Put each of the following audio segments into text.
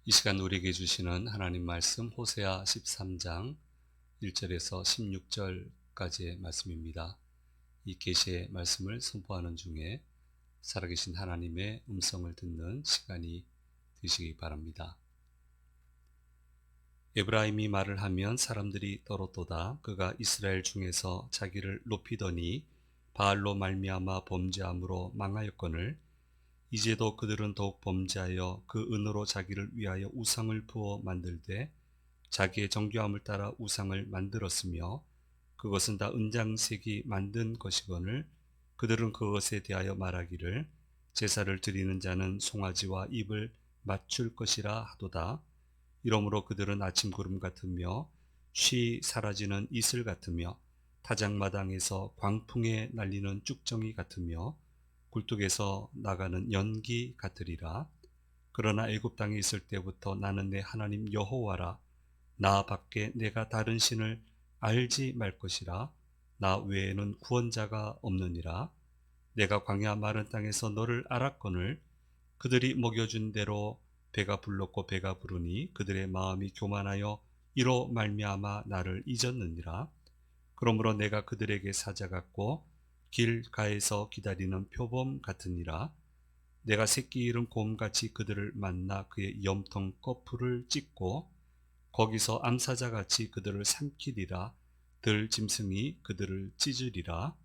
이 시간 우리에게 주시는 하나님 말씀 호세아 13장 1절에서 16절까지의 말씀입니다. 이 계시의 말씀을 선포하는 중에 살아계신 하나님의 음성을 듣는 시간이 되시기 바랍니다. 에브라임이 말을 하면 사람들이 떨었도다. 그가 이스라엘 중에서 자기를 높이더니 바알로 말미암아 범죄함으로 망하였거늘 이제도 그들은 더욱 범죄하여 그 은으로 자기를 위하여 우상을 부어 만들되 자기의 정교함을 따라 우상을 만들었으며 그것은 다 은장색이 만든 것이거늘 그들은 그것에 대하여 말하기를 제사를 드리는 자는 송아지와 입을 맞출 것이라 하도다. 이러므로 그들은 아침 구름 같으며 쉬 사라지는 이슬 같으며 타작마당에서 광풍에 날리는 쭉정이 같으며 굴뚝에서 나가는 연기 같으리라. 그러나 애굽 땅에 있을 때부터 나는 내 하나님 여호와라. 나 밖에 내가 다른 신을 알지 말 것이라. 나 외에는 구원자가 없느니라. 내가 광야 마른 땅에서 너를 알았거늘 그들이 먹여준 대로 배가 불렀고 배가 부르니 그들의 마음이 교만하여 이로 말미암아 나를 잊었느니라. 그러므로 내가 그들에게 사자 같고 길가에서 기다리는 표범 같으니라. 내가 새끼 잃은 곰같이 그들을 만나 그의 염통 거풀을 찢고 거기서 암사자같이 그들을 삼키리라. 들 짐승이 그들을 찢으리라.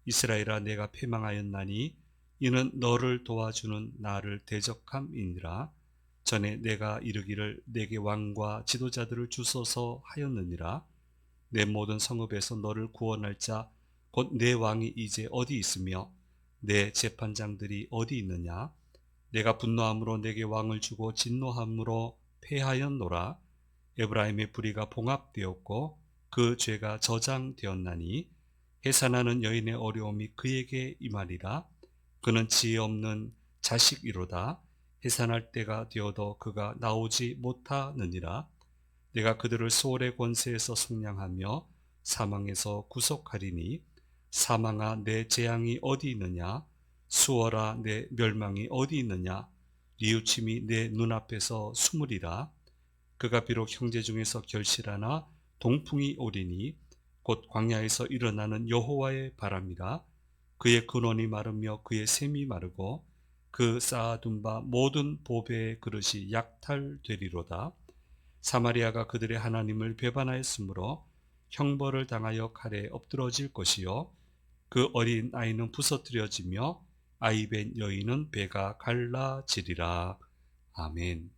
이스라엘아, 내가 패망하였나니 이는 너를 도와주는 나를 대적함이니라. 전에 내가 이르기를 내게 왕과 지도자들을 주소서 하였느니라. 내 모든 성읍에서 너를 구원할 자 곧 내 왕이 이제 어디 있으며 내 재판장들이 어디 있느냐. 내가 분노함으로 내게 왕을 주고 진노함으로 패하였노라. 에브라임의 불의가 봉합되었고 그 죄가 저장되었나니 해산하는 여인의 어려움이 그에게 임하리라. 그는 지혜 없는 자식이로다. 해산할 때가 되어도 그가 나오지 못하느니라. 내가 그들을 소홀의 권세에서 속량하며 사망에서 구속하리니 사망아, 내 재앙이 어디 있느냐. 수월아, 내 멸망이 어디 있느냐. 뉘우침이 내 눈앞에서 숨으리라. 그가 비록 형제 중에서 결실하나 동풍이 오리니 곧 광야에서 일어나는 여호와의 바람이라. 그의 근원이 마르며 그의 샘이 마르고 그 쌓아둔 바 모든 보배의 그릇이 약탈되리로다. 사마리아가 그들의 하나님을 배반하였으므로 형벌을 당하여 칼에 엎드러질 것이요 그 어린 아이는 부서뜨려지며 아이벤 여인은 배가 갈라지리라. 아멘.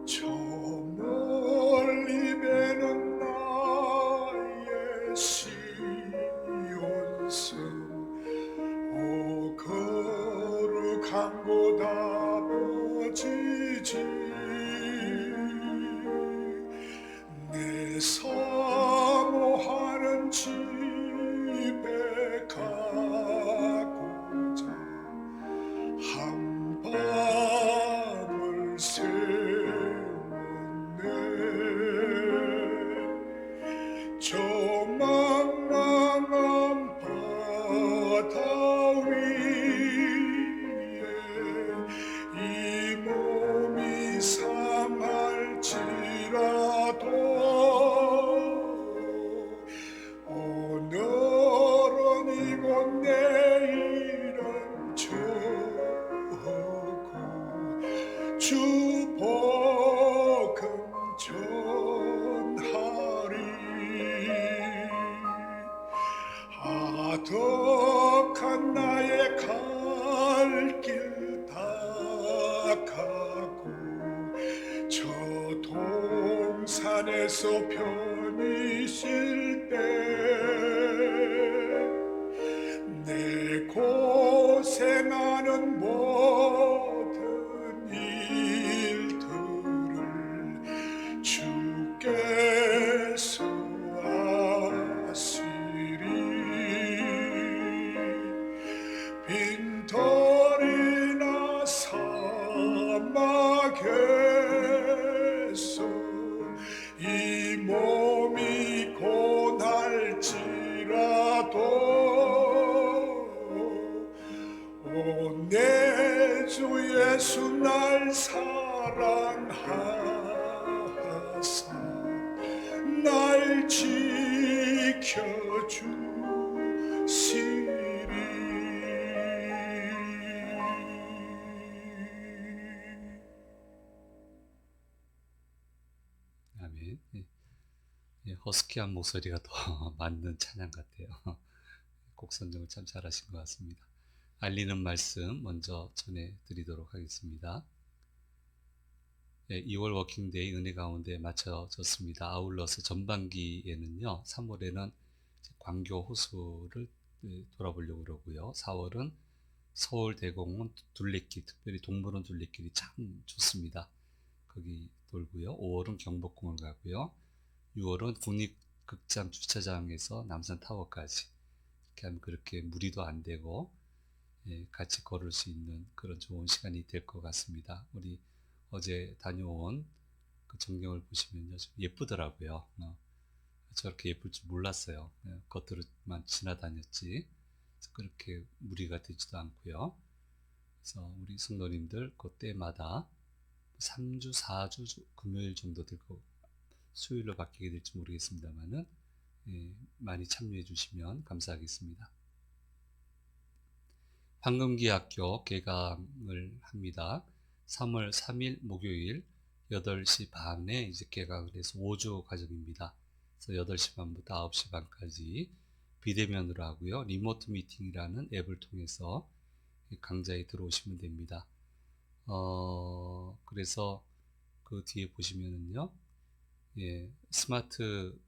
저 멀리 배는 나의 시온성 오 거룩한 곳 아버지지 내 사모하는 집에 가고자 한 밤을 새웠네 저 망망한 바다 위에 이 몸이 상할지라도 오늘은 이곳 내일은 저곳 주 복음 전하리 아득한 나의 갈 길 닦아고 저 동산에서 편히 쉴 때 내 고생하는 모든 일들을 주께서 아시리 오, 내 주 예수 날 사랑하사 날 지켜주시리. 아멘. 예, 허스키한 목소리가 더 맞는 찬양 같아요. 곡 선정을 참 잘하신 것 같습니다. 알리는 말씀 먼저 전해드리도록 하겠습니다. 2월 워킹데이 은혜 가운데 마쳐졌습니다. 아울러서 전반기에는요, 3월에는 광교 호수를 돌아보려고 그러고요. 4월은 서울 대공원 둘레길, 특별히 동물원 둘레길이 참 좋습니다. 거기 돌고요. 5월은 경복궁을 가고요. 6월은 국립극장 주차장에서 남산타워까지. 이렇게 하면 그렇게 무리도 안 되고 같이 걸을 수 있는 그런 좋은 시간이 될 것 같습니다. 우리 어제 다녀온 그 전경을 보시면요, 좀 예쁘더라고요. 저렇게 예쁠 줄 몰랐어요. 겉으로만 지나다녔지 그렇게 무리가 되지도 않고요. 그래서 우리 성도님들 그때마다 3주, 4주 금요일 정도 들고 수요일로 바뀌게 될지 모르겠습니다만은 많이 참여해 주시면 감사하겠습니다. 황금기학교 개강을 합니다. 3월 3일 목요일 8시 반에 이제 개강을 해서 5주 과정입니다. 그래서 8시 반부터 9시 반까지 비대면으로 하고요. 리모트 미팅이라는 앱을 통해서 강좌에 들어오시면 됩니다. 그래서 그 뒤에 보시면은요, 스마트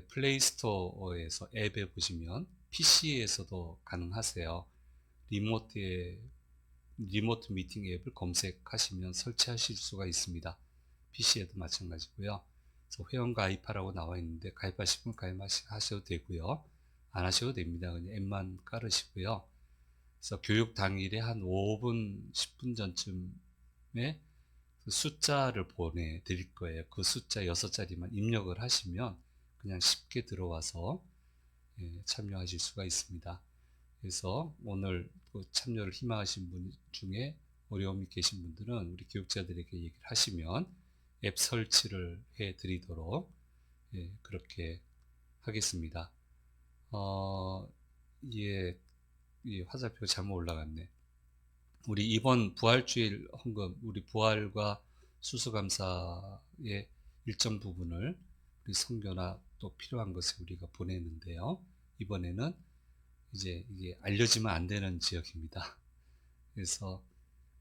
플레이스토어에서 앱에 보시면 PC에서도 가능하세요. 리모트 미팅 앱을 검색하시면 설치하실 수가 있습니다. PC에도 마찬가지고요. 그래서 회원 가입하라고 나와 있는데 가입하시면 가입하셔도 되고요. 안 하셔도 됩니다. 그냥 앱만 깔으시고요. 그래서 교육 당일에 한 5분, 10분 전쯤에 그 숫자를 보내드릴 거예요. 그 숫자 6자리만 입력을 하시면 그냥 쉽게 들어와서 참여하실 수가 있습니다. 그래서 오늘 그 참여를 희망하신 분 중에 어려움이 계신 분들은 우리 교육자들에게 얘기를 하시면 앱 설치를 해 드리도록 그렇게 하겠습니다. 화살표가 잘못 올라갔네. 우리 이번 부활주일 헌금, 우리 부활과 수수감사의 일정 부분을 우리 선교나 또 필요한 것을 우리가 보내는데요. 이번에는 이제 이게 알려지면 안 되는 지역입니다. 그래서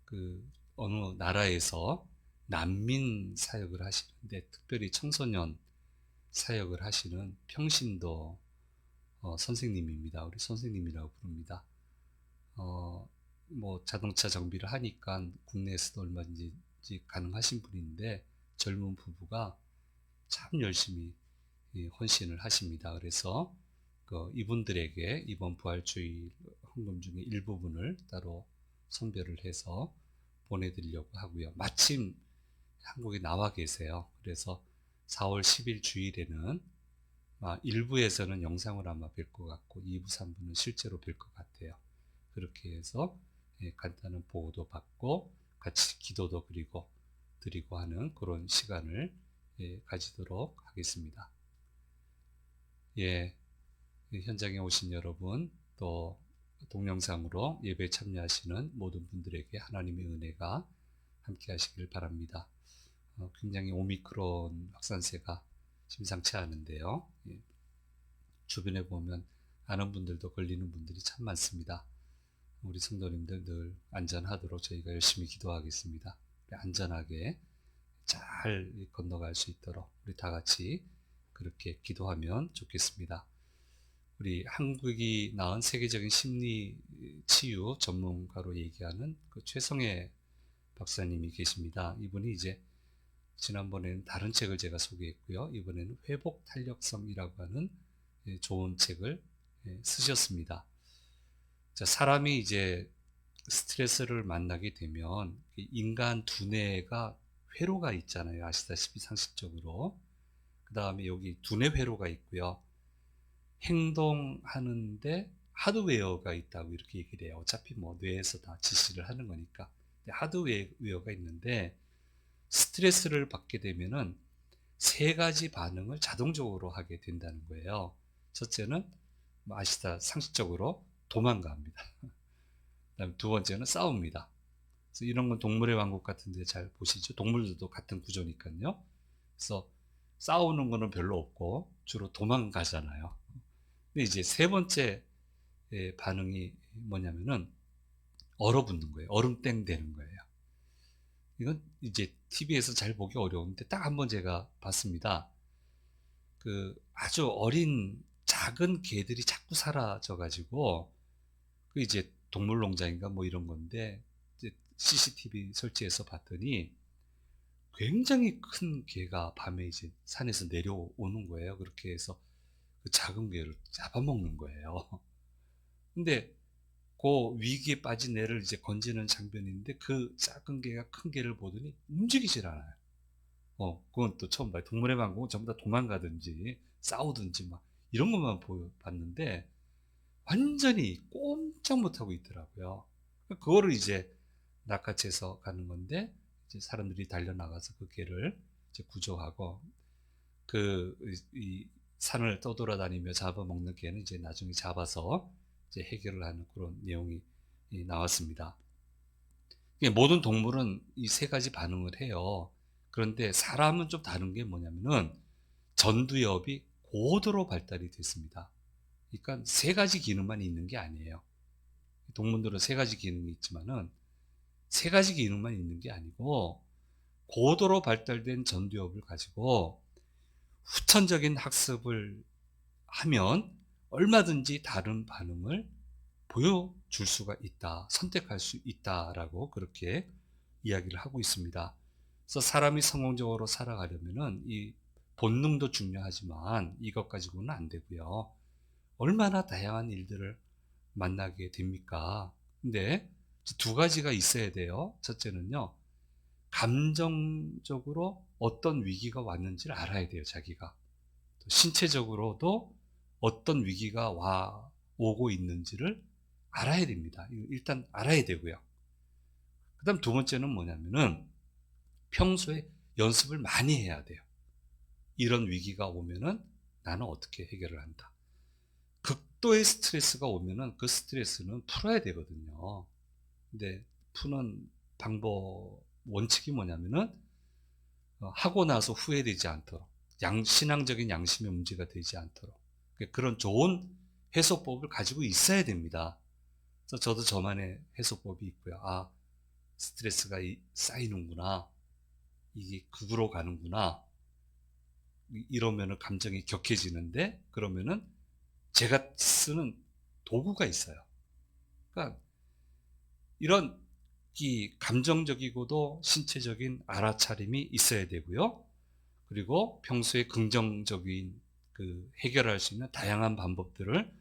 그 어느 나라에서 난민 사역을 하시는데 특별히 청소년 사역을 하시는 평신도 선생님입니다. 우리 선생님이라고 부릅니다. 뭐 자동차 정비를 하니까 국내에서도 얼마든지 가능하신 분인데 젊은 부부가 참 열심히 헌신을 하십니다. 그래서 이분들에게 이번 부활주일 헌금 중에 일부분을 따로 선별을 해서 보내드리려고 하고요. 마침 한국에 나와 계세요. 그래서 4월 10일 주일에는 일부에서는 영상을 아마 뵐 것 같고 2부, 3부는 실제로 뵐 것 같아요. 그렇게 해서 간단한 보호도 받고 같이 기도도 드리고 하는 그런 시간을 가지도록 하겠습니다. 현장에 오신 여러분, 또 동영상으로 예배에 참여하시는 모든 분들에게 하나님의 은혜가 함께 하시길 바랍니다. 굉장히 오미크론 확산세가 심상치 않은데요. 주변에 보면 아는 분들도 걸리는 분들이 참 많습니다. 우리 성도님들 늘 안전하도록 저희가 열심히 기도하겠습니다. 안전하게 잘 건너갈 수 있도록 우리 다 같이 그렇게 기도하면 좋겠습니다. 우리 한국이 낳은 세계적인 심리 치유 전문가로 얘기하는 그 최성애 박사님이 계십니다. 이분이 이제 지난번에는 다른 책을 제가 소개했고요. 이번에는 회복 탄력성이라고 하는 좋은 책을 쓰셨습니다. 자, 사람이 이제 스트레스를 만나게 되면 인간 두뇌가 회로가 있잖아요. 아시다시피 상식적으로. 그 다음에 여기 두뇌 회로가 있고요. 행동하는데 하드웨어가 있다고 이렇게 얘기를 해요. 어차피 뭐 뇌에서 다 지시를 하는 거니까. 근데 하드웨어가 있는데 스트레스를 받게 되면은 세 가지 반응을 자동적으로 하게 된다는 거예요. 첫째는 뭐 아시다 상식적으로 도망갑니다. 그다음 두 번째는 싸웁니다. 그래서 이런 건 동물의 왕국 같은 데 잘 보시죠. 동물들도 같은 구조니까요. 그래서 싸우는 거는 별로 없고 주로 도망가잖아요. 근데 이제 세 번째 반응이 뭐냐면은 얼어붙는 거예요. 얼음땡 되는 거예요. 이건 이제 TV에서 잘 보기 어려운데 딱 한 번 제가 봤습니다. 그 아주 어린 작은 개들이 자꾸 사라져가지고 그 이제 동물농장인가 뭐 이런 건데 이제 CCTV 설치해서 봤더니 굉장히 큰 개가 밤에 이제 산에서 내려오는 거예요. 그렇게 해서 그 작은 개를 잡아먹는 거예요. 근데 그 위기에 빠진 애를 이제 건지는 장면인데 그 작은 개가 큰 개를 보더니 움직이질 않아요. 그건 또 처음 봐요. 동물의 왕국은 전부 다 도망가든지 싸우든지 막 이런 것만 봤는데 완전히 꼼짝 못하고 있더라고요. 그거를 이제 낚아채서 가는 건데 이제 사람들이 달려나가서 그 개를 이제 구조하고 이 산을 떠돌아다니며 잡아먹는 개는 이제 나중에 잡아서 이제 해결을 하는 그런 내용이 나왔습니다. 모든 동물은 이 세 가지 반응을 해요. 그런데 사람은 좀 다른 게 뭐냐면은 전두엽이 고도로 발달이 됐습니다. 그러니까 세 가지 기능만 있는 게 아니에요. 동물들은 세 가지 기능이 있지만은 세 가지 기능만 있는 게 아니고 고도로 발달된 전두엽을 가지고 후천적인 학습을 하면 얼마든지 다른 반응을 보여줄 수가 있다, 선택할 수 있다라고 그렇게 이야기를 하고 있습니다. 그래서 사람이 성공적으로 살아가려면은 이 본능도 중요하지만 이것 가지고는 안 되고요. 얼마나 다양한 일들을 만나게 됩니까? 근데 두 가지가 있어야 돼요. 첫째는요, 감정적으로 어떤 위기가 왔는지를 알아야 돼요, 자기가. 신체적으로도 어떤 위기가 오고 있는지를 알아야 됩니다. 일단 알아야 되고요. 그 다음 두 번째는 뭐냐면은 평소에 연습을 많이 해야 돼요. 이런 위기가 오면은 나는 어떻게 해결을 한다. 극도의 스트레스가 오면은 그 스트레스는 풀어야 되거든요. 근데 푸는 방법, 원칙이 뭐냐면은 하고 나서 후회되지 않도록, 신앙적인 양심의 문제가 되지 않도록 그런 좋은 해소법을 가지고 있어야 됩니다. 그래서 저도 저만의 해소법이 있고요. 스트레스가 쌓이는구나. 이게 극으로 가는구나. 이러면은 감정이 격해지는데, 그러면은 제가 쓰는 도구가 있어요. 그러니까 이런 이 감정적이고도 신체적인 알아차림이 있어야 되고요. 그리고 평소에 긍정적인 해결할 수 있는 다양한 방법들을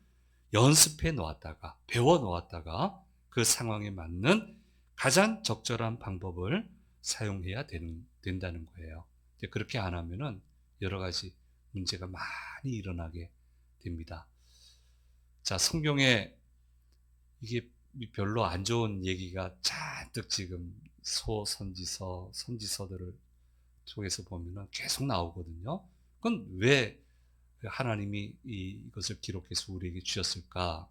연습해 놓았다가, 배워 놓았다가 그 상황에 맞는 가장 적절한 방법을 사용해야 된다는 거예요. 그렇게 안 하면은 여러 가지 문제가 많이 일어나게 됩니다. 자, 성경에 이게 별로 안 좋은 얘기가 잔뜩 지금 선지서들을 속에서 보면은 계속 나오거든요. 그건 왜 하나님이 이것을 기록해서 우리에게 주셨을까?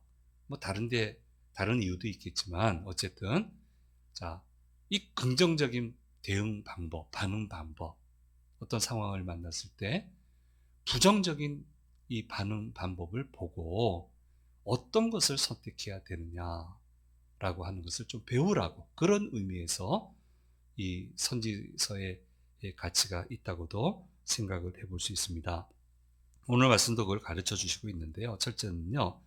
뭐 다른 이유도 있겠지만 어쨌든 자, 이 긍정적인 대응 방법, 반응 방법, 어떤 상황을 만났을 때 부정적인 이 반응 방법을 보고 어떤 것을 선택해야 되느냐라고 하는 것을 좀 배우라고, 그런 의미에서 이 선지서의 가치가 있다고도 생각을 해볼 수 있습니다. 오늘 말씀도 그걸 가르쳐 주시고 있는데요. 첫째는요,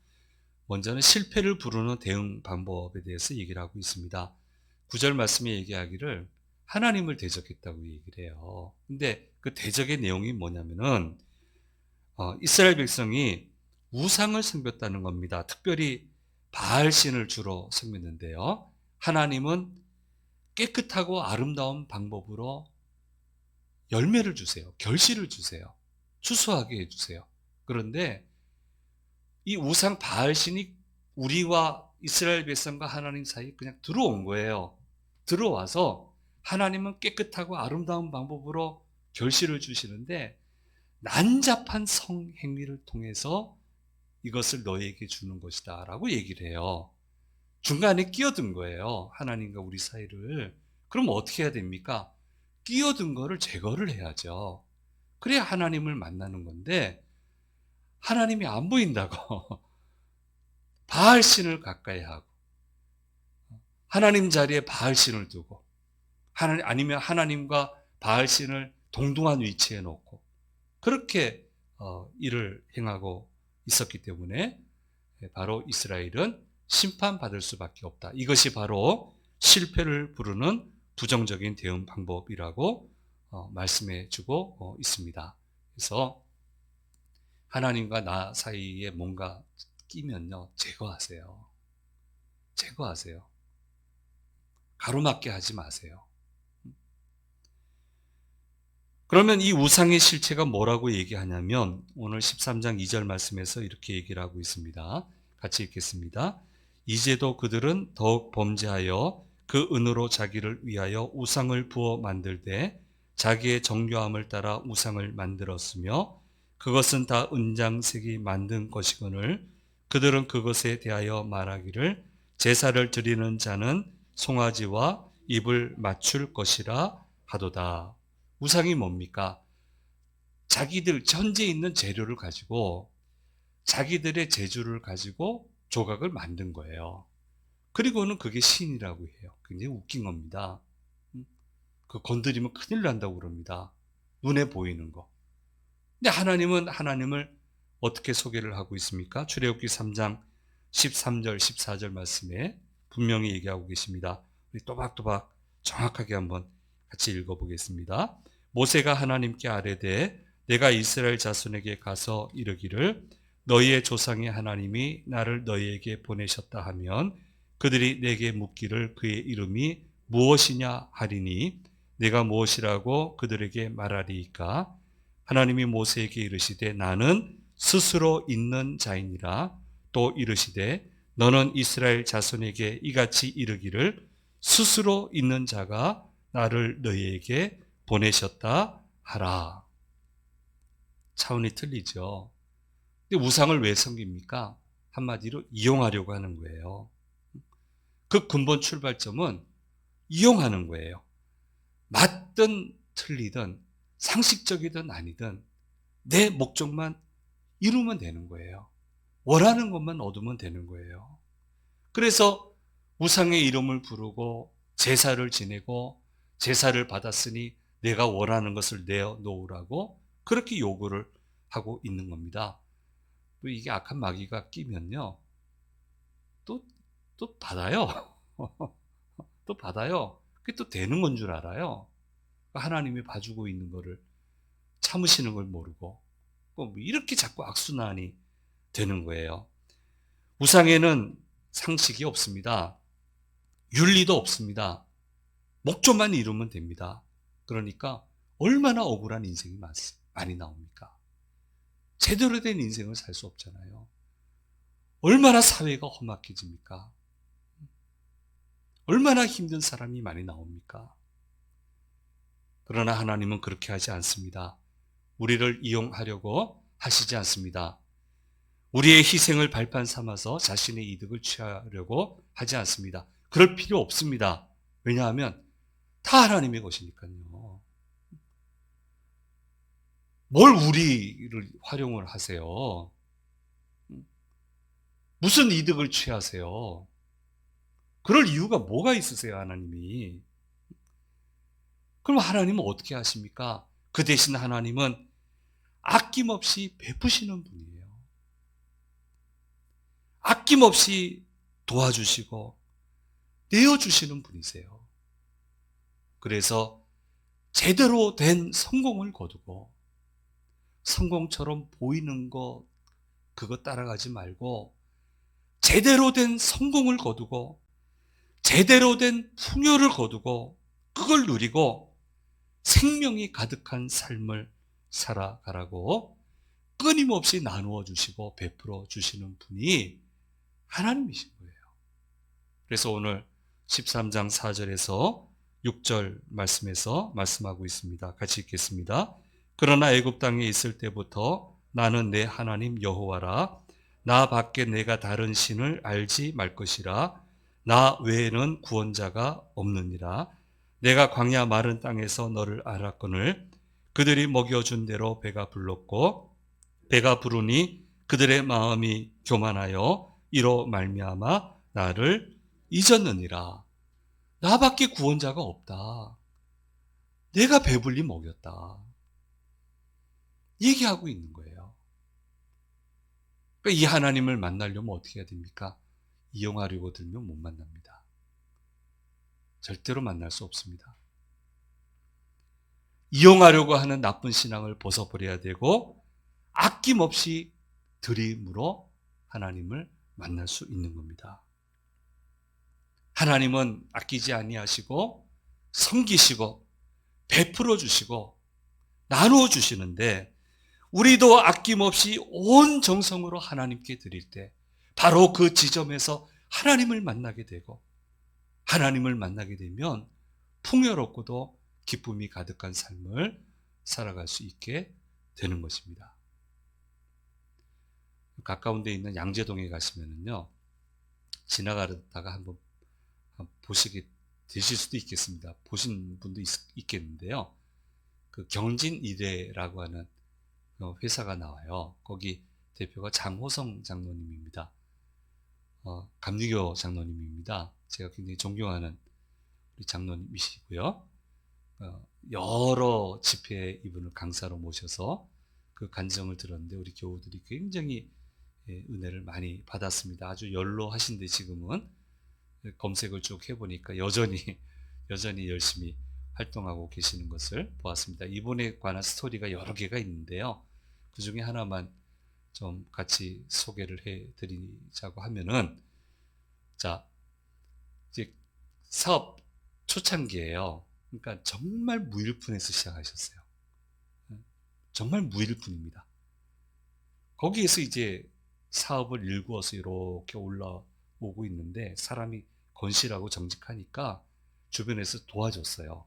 먼저는 실패를 부르는 대응 방법에 대해서 얘기를 하고 있습니다. 9절 말씀에 얘기하기를 하나님을 대적했다고 얘기를 해요. 근데 그 대적의 내용이 뭐냐면은 이스라엘 백성이 우상을 섬겼다는 겁니다. 특별히 바알신을 주로 섬겼는데요. 하나님은 깨끗하고 아름다운 방법으로 열매를 주세요. 결실을 주세요. 추수하게 해주세요. 그런데 이 우상 바알신이 우리와 이스라엘 백성과 하나님 사이에 그냥 들어온 거예요. 들어와서 하나님은 깨끗하고 아름다운 방법으로 결실을 주시는데 난잡한 성행위를 통해서 이것을 너에게 주는 것이다 라고 얘기를 해요. 중간에 끼어든 거예요. 하나님과 우리 사이를. 그럼 어떻게 해야 됩니까? 끼어든 거를 제거를 해야죠. 그래야 하나님을 만나는 건데 하나님이 안 보인다고 바알신을 가까이 하고 하나님 자리에 바알신을 두고 아니면 하나님과 바알신을 동등한 위치에 놓고 그렇게 일을 행하고 있었기 때문에 바로 이스라엘은 심판받을 수밖에 없다. 이것이 바로 실패를 부르는 부정적인 대응 방법이라고 말씀해 주고 있습니다. 그래서 하나님과 나 사이에 뭔가 끼면요, 제거하세요. 제거하세요. 가로막게 하지 마세요. 그러면 이 우상의 실체가 뭐라고 얘기하냐면 오늘 13장 2절 말씀에서 이렇게 얘기를 하고 있습니다. 같이 읽겠습니다. 이제도 그들은 더욱 범죄하여 그 은으로 자기를 위하여 우상을 부어 만들되 자기의 정교함을 따라 우상을 만들었으며 그것은 다 은장색이 만든 것이거늘 그들은 그것에 대하여 말하기를 제사를 드리는 자는 송아지와 입을 맞출 것이라 하도다. 우상이 뭡니까? 자기들 현재 있는 재료를 가지고 자기들의 재주를 가지고 조각을 만든 거예요. 그리고는 그게 신이라고 해요. 굉장히 웃긴 겁니다. 그 건드리면 큰일 난다고 그럽니다. 눈에 보이는 거. 근데 하나님은 하나님을 어떻게 소개를 하고 있습니까? 출애굽기 3장 13절 14절 말씀에 분명히 얘기하고 계십니다. 우리 또박또박 정확하게 한번 같이 읽어보겠습니다. 모세가 하나님께 아뢰되 내가 이스라엘 자손에게 가서 이르기를 너희의 조상의 하나님이 나를 너희에게 보내셨다 하면 그들이 내게 묻기를 그의 이름이 무엇이냐 하리니 내가 무엇이라고 그들에게 말하리이까? 하나님이 모세에게 이르시되 나는 스스로 있는 자이니라. 또 이르시되 너는 이스라엘 자손에게 이같이 이르기를 스스로 있는 자가 나를 너희에게 보내셨다 하라. 차원이 틀리죠. 근데 우상을 왜 섬깁니까? 한마디로 이용하려고 하는 거예요. 그 근본 출발점은 이용하는 거예요. 맞든 틀리든 상식적이든 아니든 내 목적만 이루면 되는 거예요. 원하는 것만 얻으면 되는 거예요. 그래서 우상의 이름을 부르고 제사를 지내고 제사를 받았으니 내가 원하는 것을 내어놓으라고 그렇게 요구를 하고 있는 겁니다. 또 이게 악한 마귀가 끼면요. 또 받아요. 또 받아요. 그게 또 되는 건 줄 알아요. 하나님이 봐주고 있는 거를 참으시는 걸 모르고 이렇게 자꾸 악순환이 되는 거예요. 우상에는 상식이 없습니다. 윤리도 없습니다. 목적만 이루면 됩니다. 그러니까 얼마나 억울한 인생이 많이 나옵니까? 제대로 된 인생을 살 수 없잖아요. 얼마나 사회가 험악해집니까? 얼마나 힘든 사람이 많이 나옵니까? 그러나 하나님은 그렇게 하지 않습니다. 우리를 이용하려고 하시지 않습니다. 우리의 희생을 발판 삼아서 자신의 이득을 취하려고 하지 않습니다. 그럴 필요 없습니다. 왜냐하면 다 하나님의 것이니까요. 뭘 우리를 활용을 하세요? 무슨 이득을 취하세요? 그럴 이유가 뭐가 있으세요, 하나님이? 그럼 하나님은 어떻게 하십니까? 그 대신 하나님은 아낌없이 베푸시는 분이에요. 아낌없이 도와주시고 내어주시는 분이세요. 그래서 제대로 된 성공을 거두고 성공처럼 보이는 거 그거 따라가지 말고 제대로 된 성공을 거두고 제대로 된 풍요를 거두고 그걸 누리고 생명이 가득한 삶을 살아가라고 끊임없이 나누어 주시고 베풀어 주시는 분이 하나님이신 거예요. 그래서 오늘 13장 4절에서 6절 말씀에서 말씀하고 있습니다. 같이 읽겠습니다. 그러나 애굽 땅에 있을 때부터 나는 내 하나님 여호와라. 나 밖에 내가 다른 신을 알지 말 것이라. 나 외에는 구원자가 없느니라. 내가 광야 마른 땅에서 너를 알았거늘 그들이 먹여준 대로 배가 불렀고 배가 부르니 그들의 마음이 교만하여 이로 말미암아 나를 잊었느니라. 나밖에 구원자가 없다. 내가 배불리 먹였다. 얘기하고 있는 거예요. 그러니까 이 하나님을 만나려면 어떻게 해야 됩니까? 이용하려고 들면 못 만납니다. 절대로 만날 수 없습니다. 이용하려고 하는 나쁜 신앙을 벗어버려야 되고 아낌없이 드림으로 하나님을 만날 수 있는 겁니다. 하나님은 아끼지 아니하시고 섬기시고 베풀어 주시고 나누어 주시는데 우리도 아낌없이 온 정성으로 하나님께 드릴 때 바로 그 지점에서 하나님을 만나게 되고 하나님을 만나게 되면 풍요롭고도 기쁨이 가득한 삶을 살아갈 수 있게 되는 것입니다. 가까운 데 있는 양재동에 가시면은요, 지나가다가 한번 보시게 되실 수도 있겠습니다. 보신 분도 있겠는데요. 그 경진이대라고 하는 회사가 나와요. 거기 대표가 장호성 장로님입니다. 감리교 장로님입니다. 제가 굉장히 존경하는 우리 장로님이시고요. 여러 집회에 이분을 강사로 모셔서 그 간증을 들었는데 우리 교우들이 굉장히 은혜를 많이 받았습니다. 아주 연로하신데 지금은 검색을 쭉 해보니까 여전히 열심히 활동하고 계시는 것을 보았습니다. 이분에 관한 스토리가 여러 개가 있는데요. 그 중에 하나만 좀 같이 소개를 해드리자고 하면은, 자, 이제 사업 초창기예요. 그러니까 정말 무일푼에서 시작하셨어요. 정말 무일푼입니다. 거기에서 이제 사업을 일구어서 이렇게 올라오고 있는데 사람이 건실하고 정직하니까 주변에서 도와줬어요.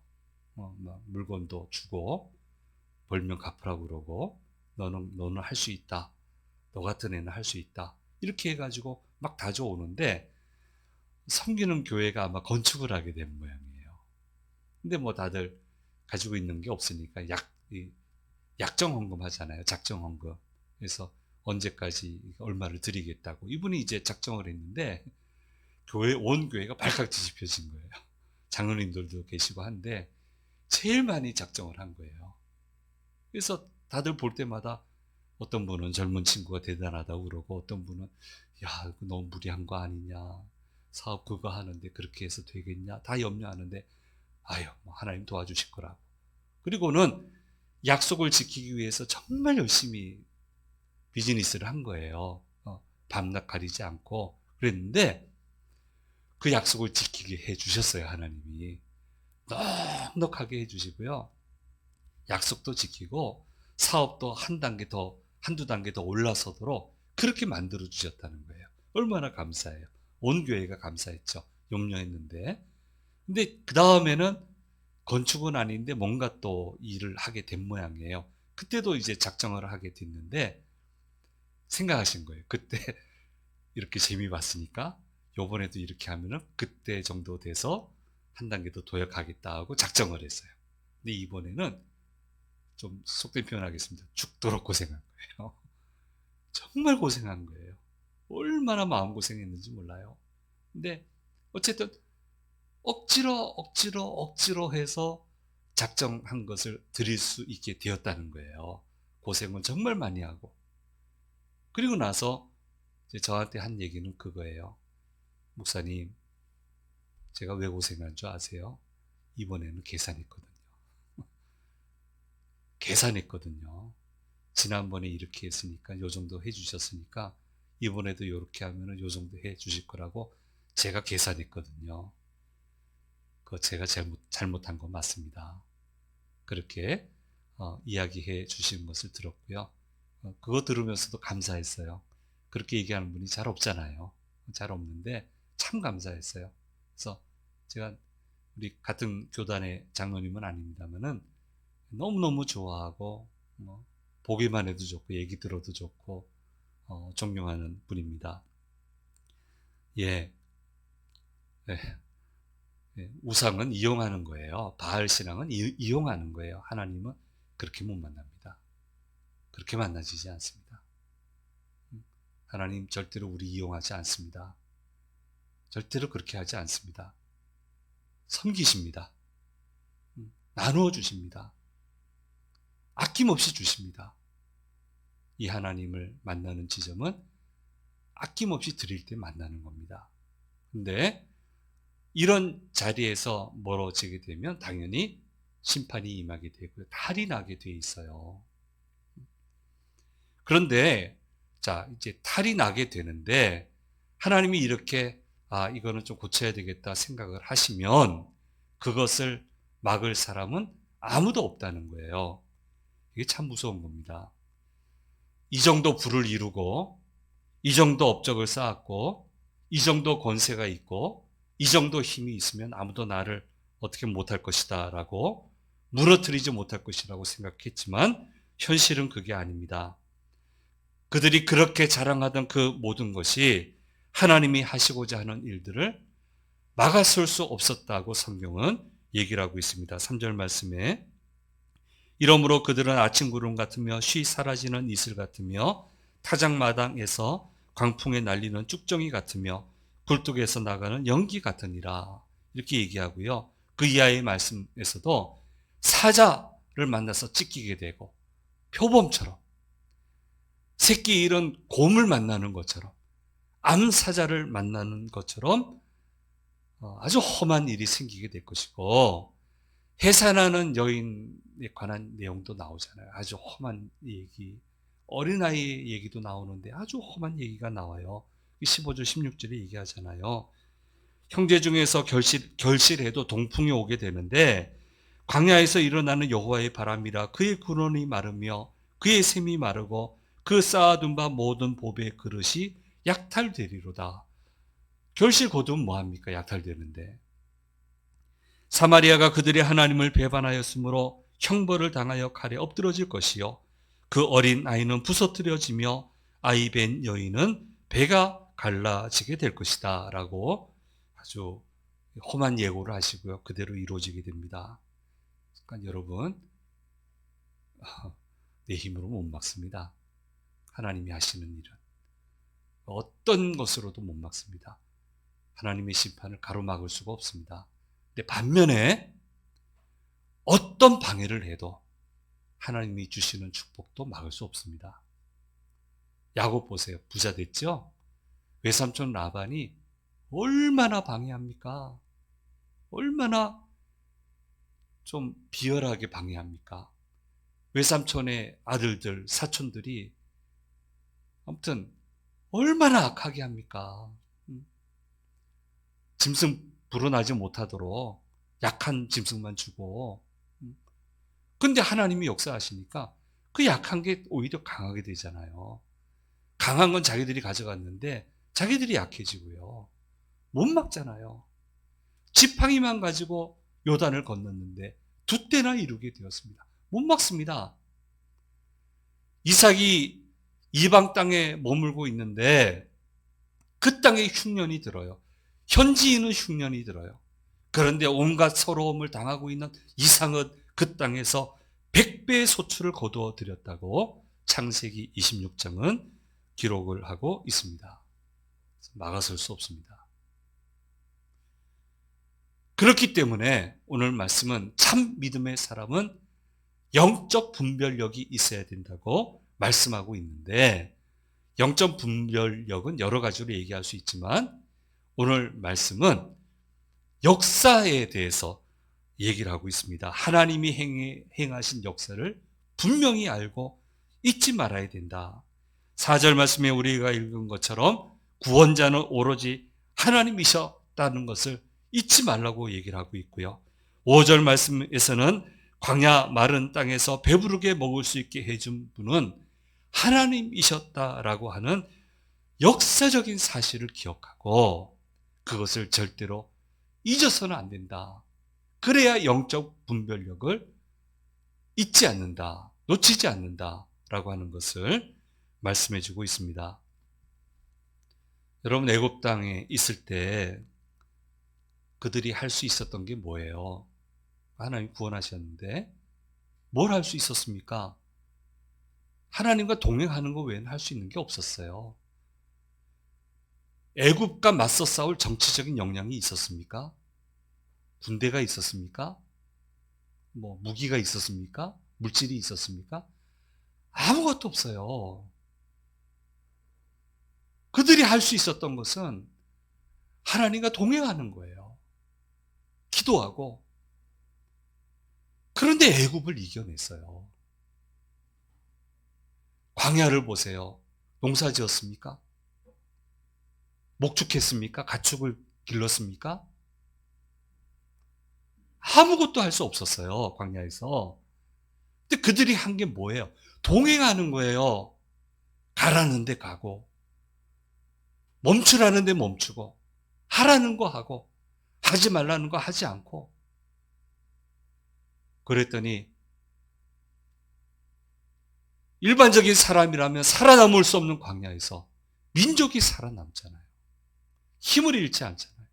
막 물건도 주고 벌면 갚으라고 그러고 너는 할 수 있다. 너 같은 애는 할 수 있다. 이렇게 해가지고 막 다져오는데 섬기는 교회가 아마 건축을 하게 된 모양이에요. 근데 뭐 다들 가지고 있는 게 없으니까 약정헌금 하잖아요. 작정헌금. 그래서 언제까지 얼마를 드리겠다고. 이분이 이제 작정을 했는데 온 교회가 발칵 뒤집혀진 거예요. 장로님들도 계시고 한데 제일 많이 작정을 한 거예요. 그래서 다들 볼 때마다 어떤 분은 젊은 친구가 대단하다고 그러고 어떤 분은 야, 너무 무리한 거 아니냐. 사업 그거 하는데 그렇게 해서 되겠냐. 다 염려하는데 아유, 하나님 도와주실 거라고. 그리고는 약속을 지키기 위해서 정말 열심히 비즈니스를 한 거예요. 밤낮 가리지 않고 그랬는데 그 약속을 지키게 해주셨어요. 하나님이 넉넉하게 해주시고요. 약속도 지키고 사업도 한두 단계 더 올라서도록 그렇게 만들어 주셨다는 거예요. 얼마나 감사해요. 온 교회가 감사했죠. 염려했는데. 근데 그 다음에는 건축은 아닌데 뭔가 또 일을 하게 된 모양이에요. 그때도 이제 작정을 하게 됐는데 생각하신 거예요. 그때 이렇게 재미 봤으니까 요번에도 이렇게 하면은 그때 정도 돼서 한 단계 더 도약하겠다 하고 작정을 했어요. 근데 이번에는 좀 속된 표현 하겠습니다. 죽도록 고생한 거예요. 정말 고생한 거예요. 얼마나 마음고생했는지 몰라요. 근데 어쨌든 억지로 해서 작정한 것을 드릴 수 있게 되었다는 거예요. 고생을 정말 많이 하고. 그리고 나서 이제 저한테 한 얘기는 그거예요. 목사님, 제가 왜 고생한 줄 아세요? 이번에는 계산했거든요. 지난번에 이렇게 했으니까 요 정도 해주셨으니까 이번에도 이렇게 하면은 요 정도 해주실 거라고 제가 계산했거든요. 그거 제가 잘못한 거 맞습니다. 그렇게 이야기해 주시는 것을 들었고요. 그거 들으면서도 감사했어요. 그렇게 얘기하는 분이 잘 없잖아요. 잘 없는데 참 감사했어요. 그래서 제가 우리 같은 교단의 장로님은 아닙니다만은 너무너무 좋아하고 보기만 해도 좋고 얘기 들어도 좋고 존경하는 분입니다. 예, 예, 예. 우상은 이용하는 거예요. 바알 신앙은 이용하는 거예요. 하나님은 그렇게 못 만납니다. 그렇게 만나지지 않습니다. 하나님 절대로 우리 이용하지 않습니다. 절대로 그렇게 하지 않습니다. 섬기십니다. 나누어 주십니다. 아낌없이 주십니다. 이 하나님을 만나는 지점은 아낌없이 드릴 때 만나는 겁니다. 근데 이런 자리에서 멀어지게 되면 당연히 심판이 임하게 되고요. 탈이 나게 돼 있어요. 그런데 자, 이제 탈이 나게 되는데 하나님이 이렇게 이거는 좀 고쳐야 되겠다 생각을 하시면 그것을 막을 사람은 아무도 없다는 거예요. 이게 참 무서운 겁니다. 이 정도 부를 이루고 이 정도 업적을 쌓았고 이 정도 권세가 있고 이 정도 힘이 있으면 아무도 나를 어떻게 못할 것이다 라고 무너뜨리지 못할 것이라고 생각했지만 현실은 그게 아닙니다. 그들이 그렇게 자랑하던 그 모든 것이 하나님이 하시고자 하는 일들을 막아설 수 없었다고 성경은 얘기를 하고 있습니다. 3절 말씀에 이러므로 그들은 아침 구름 같으며 쉬 사라지는 이슬 같으며 타작마당에서 광풍에 날리는 쭉정이 같으며 굴뚝에서 나가는 연기 같으니라 이렇게 얘기하고요. 그 이하의 말씀에서도 사자를 만나서 찢기게 되고 표범처럼 새끼 잃은 곰을 만나는 것처럼 암사자를 만나는 것처럼 아주 험한 일이 생기게 될 것이고 해산하는 여인에 관한 내용도 나오잖아요. 아주 험한 얘기, 어린아이의 얘기도 나오는데 아주 험한 얘기가 나와요. 15절 16절에 얘기하잖아요. 형제 중에서 결실해도 동풍이 오게 되는데 광야에서 일어나는 여호와의 바람이라 그의 근원이 마르며 그의 샘이 마르고 그 쌓아둔 바 모든 보배의 그릇이 약탈되리로다. 결실 거두면 뭐합니까? 약탈되는데. 사마리아가 그들의 하나님을 배반하였으므로 형벌을 당하여 칼에 엎드러질 것이요 그 어린 아이는 부서뜨려지며 아이벤 여인은 배가 갈라지게 될 것이다 라고 아주 험한 예고를 하시고요. 그대로 이루어지게 됩니다. 그러니까 여러분 내 힘으로 못 막습니다. 하나님이 하시는 일은 어떤 것으로도 못 막습니다. 하나님의 심판을 가로막을 수가 없습니다. 근데 반면에 어떤 방해를 해도 하나님이 주시는 축복도 막을 수 없습니다. 야곱 보세요. 부자 됐죠? 외삼촌 라반이 얼마나 방해합니까? 얼마나 좀 비열하게 방해합니까? 외삼촌의 아들들, 사촌들이 아무튼 얼마나 악하게 합니까? 짐승 불어나지 못하도록 약한 짐승만 주고 근데 하나님이 역사하시니까 그 약한 게 오히려 강하게 되잖아요. 강한 건 자기들이 가져갔는데 자기들이 약해지고요. 못 막잖아요. 지팡이만 가지고 요단을 건넜는데 2때나 이루게 되었습니다. 못 막습니다. 이삭이 이방 땅에 머물고 있는데 그 땅에 흉년이 들어요. 현지인은 흉년이 들어요. 그런데 온갖 서러움을 당하고 있는 이삭은 그 땅에서 100배의 소출을 거두어 드렸다고 창세기 26장은 기록을 하고 있습니다. 막아설 수 없습니다. 그렇기 때문에 오늘 말씀은 참 믿음의 사람은 영적 분별력이 있어야 된다고 말씀하고 있는데 영적 분별력은 여러 가지로 얘기할 수 있지만 오늘 말씀은 역사에 대해서 얘기를 하고 있습니다. 하나님이 행하신 역사를 분명히 알고 잊지 말아야 된다. 4절 말씀에 우리가 읽은 것처럼 구원자는 오로지 하나님이셨다는 것을 잊지 말라고 얘기를 하고 있고요. 5절 말씀에서는 광야 마른 땅에서 배부르게 먹을 수 있게 해준 분은 하나님이셨다라고 하는 역사적인 사실을 기억하고 그것을 절대로 잊어서는 안 된다. 그래야 영적 분별력을 잊지 않는다, 놓치지 않는다라고 하는 것을 말씀해 주고 있습니다. 여러분, 애굽 땅에 있을 때 그들이 할 수 있었던 게 뭐예요? 하나님 구원하셨는데 뭘 할 수 있었습니까? 하나님과 동행하는 것 외에는 할 수 있는 게 없었어요. 애굽과 맞서 싸울 정치적인 역량이 있었습니까? 군대가 있었습니까? 무기가 있었습니까? 물질이 있었습니까? 아무것도 없어요. 그들이 할 수 있었던 것은 하나님과 동행하는 거예요. 기도하고. 그런데 애굽을 이겨냈어요. 광야를 보세요. 농사 지었습니까? 목축했습니까? 가축을 길렀습니까? 아무것도 할 수 없었어요. 광야에서. 근데 그들이 한 게 뭐예요? 동행하는 거예요. 가라는 데 가고, 멈추라는 데 멈추고, 하라는 거 하고, 하지 말라는 거 하지 않고. 그랬더니 일반적인 사람이라면 살아남을 수 없는 광야에서 민족이 살아남잖아요. 힘을 잃지 않잖아요.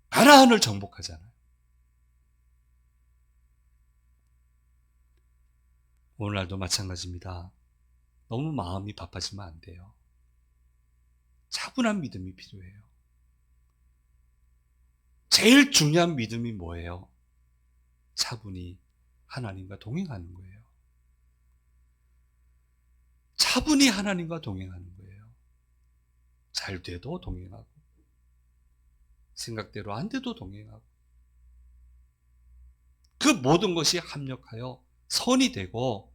가나안을 정복하잖아요. 오늘날도 마찬가지입니다. 너무 마음이 바빠지면 안 돼요. 차분한 믿음이 필요해요. 제일 중요한 믿음이 뭐예요? 차분히 하나님과 동행하는 거예요. 차분히 하나님과 동행하는 거예요. 잘 돼도 동행하고, 생각대로 안 돼도 동행하고, 그 모든 것이 합력하여 선이 되고,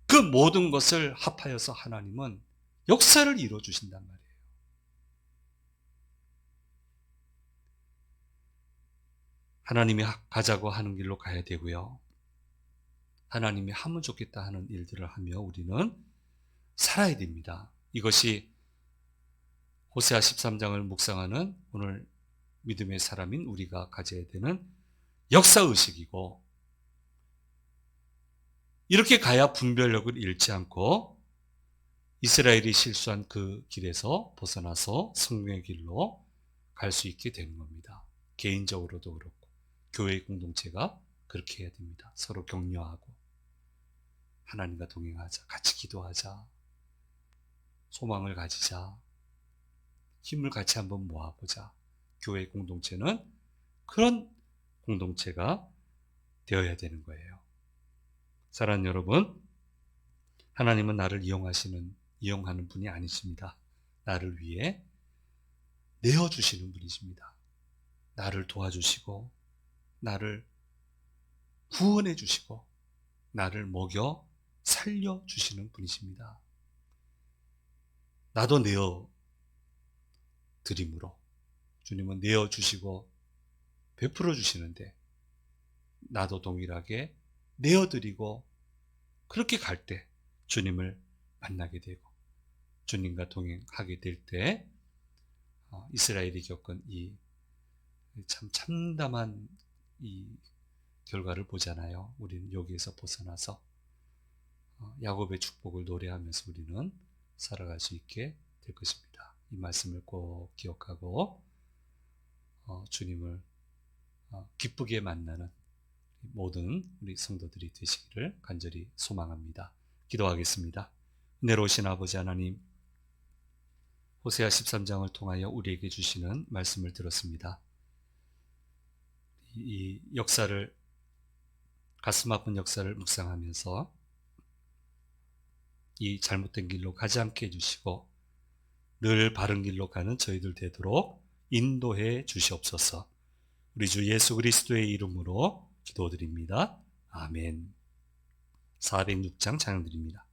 그 모든 것을 합하여서 하나님은 역사를 이루어 주신단 말이에요. 하나님이 가자고 하는 길로 가야 되고요. 하나님이 하면 좋겠다 하는 일들을 하며 우리는 살아야 됩니다. 이것이 호세아 13장을 묵상하는 오늘 믿음의 사람인 우리가 가져야 되는 역사의식이고, 이렇게 가야 분별력을 잃지 않고 이스라엘이 실수한 그 길에서 벗어나서 성공의 길로 갈 수 있게 되는 겁니다. 개인적으로도 그렇고 교회 공동체가 그렇게 해야 됩니다. 서로 격려하고 하나님과 동행하자, 같이 기도하자, 소망을 가지자, 힘을 같이 한번 모아보자. 교회 공동체는 그런 공동체가 되어야 되는 거예요. 사랑하는 여러분, 하나님은 나를 이용하는 분이 아니십니다. 나를 위해 내어주시는 분이십니다. 나를 도와주시고, 나를 구원해 주시고, 나를 먹여 살려주시는 분이십니다. 나도 내어드림으로 주님은 내어주시고 베풀어 주시는데, 나도 동일하게 내어드리고 그렇게 갈 때 주님을 만나게 되고 주님과 동행하게 될 때 이스라엘이 겪은 이 참 참담한 이 결과를 보잖아요. 우리는 여기에서 벗어나서 야곱의 축복을 노래하면서 우리는 살아갈 수 있게 될 것입니다. 이 말씀을 꼭 기억하고 주님을 기쁘게 만나는 모든 우리 성도들이 되시기를 간절히 소망합니다. 기도하겠습니다. 은혜로우신 아버지 하나님, 호세아 13장을 통하여 우리에게 주시는 말씀을 들었습니다. 이 역사를, 가슴 아픈 역사를 묵상하면서 이 잘못된 길로 가지 않게 해주시고 늘 바른 길로 가는 저희들 되도록 인도해 주시옵소서. 우리 주 예수 그리스도의 이름으로 기도드립니다. 아멘. 406장 찬양드립니다.